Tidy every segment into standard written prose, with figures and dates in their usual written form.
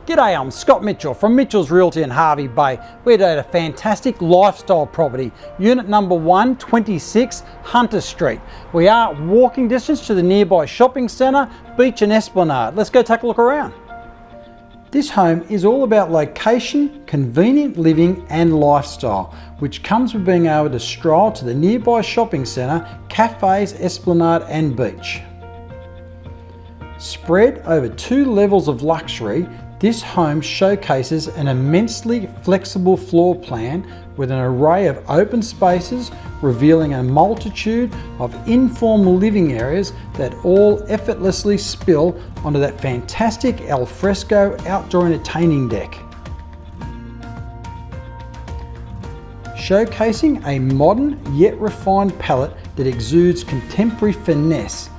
G'day, I'm Scott Mitchell from Mitchell's Realty in Hervey Bay. We're at a fantastic lifestyle property, unit number 126 Hunter Street. We are walking distance to the nearby shopping centre, beach and esplanade. Let's go take a look around. This home is all about location, convenient living and lifestyle, which comes with being able to stroll to the nearby shopping centre, cafes, esplanade and beach. Spread over 2 levels of luxury, this home showcases an immensely flexible floor plan with an array of open spaces revealing a multitude of informal living areas that all effortlessly spill onto that fantastic alfresco outdoor entertaining deck. Showcasing a modern yet refined palette that exudes contemporary finesse,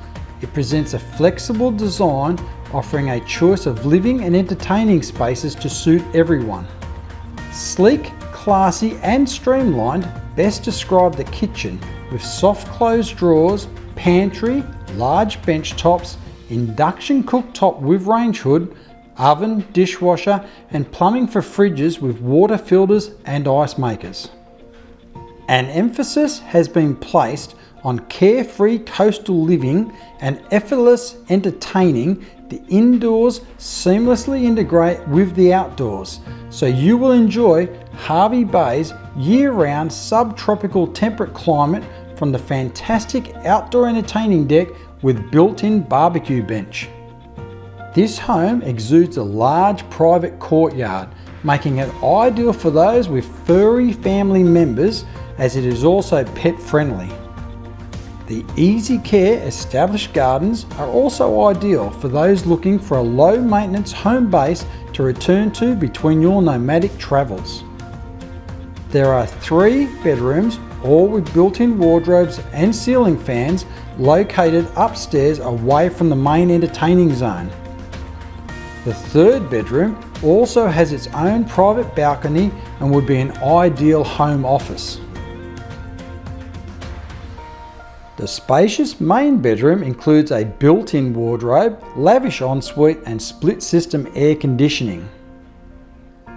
it presents a flexible design offering a choice of living and entertaining spaces to suit everyone. Sleek, classy and streamlined best describe the kitchen with soft closed drawers, pantry, large bench tops, induction cooktop with range hood, oven, dishwasher and plumbing for fridges with water filters and ice makers. An emphasis has been placed on carefree coastal living and effortless entertaining. The indoors seamlessly integrate with the outdoors, so you will enjoy Hervey Bay's year-round subtropical temperate climate from the fantastic outdoor entertaining deck with built-in barbecue bench. This home exudes a large private courtyard, making it ideal for those with furry family members, as it is also pet friendly. The easy care established gardens are also ideal for those looking for a low maintenance home base to return to between your nomadic travels. There are 3 bedrooms, all with built-in wardrobes and ceiling fans located upstairs away from the main entertaining zone. The 3rd bedroom also has its own private balcony and would be an ideal home office. The spacious main bedroom includes a built-in wardrobe, lavish ensuite and split system air conditioning.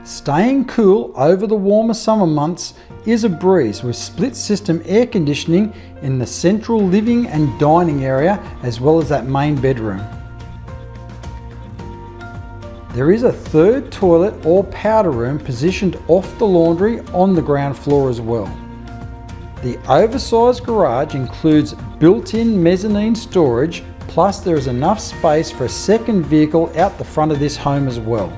Staying cool over the warmer summer months is a breeze with split system air conditioning in the central living and dining area as well as that main bedroom. There is a 3rd toilet or powder room positioned off the laundry on the ground floor as well. The oversized garage includes built-in mezzanine storage, plus there is enough space for a 2nd vehicle out the front of this home as well.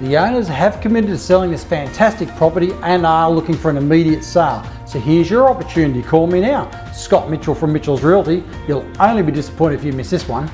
The owners have committed to selling this fantastic property and are looking for an immediate sale. So here's your opportunity. Call me now. Scott Mitchell from Mitchell's Realty. You'll only be disappointed if you miss this one.